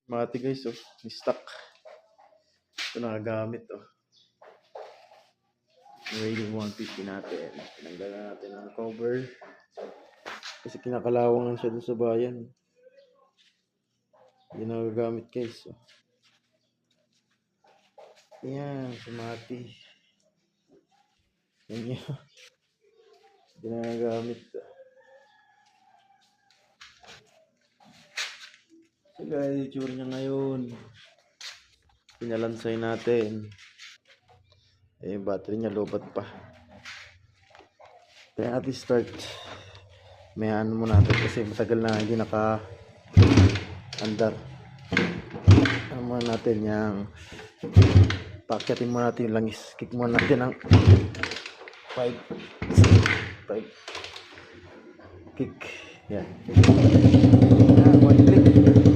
Mati guys, oh. May stock. Ito nakagamit, oh. Rating 150 natin. Tinanggal na natin ang cover. Kasi kinakalawangan siya dun sa bayan. Hindi nagagamit guys, oh. Yan, si Mati. Yan yun. Hindi nagagamit. So guys, itsura niya ngayon. Pinalansay natin. Eh, yung battery niya lobat pa. Kaya natin start. May ano mo natin kasi matagal na hindi naka-andar. Ano mo natin yung paakyatin mo natin yung langis. Kick mo natin ang 5 kick. Yan. One click.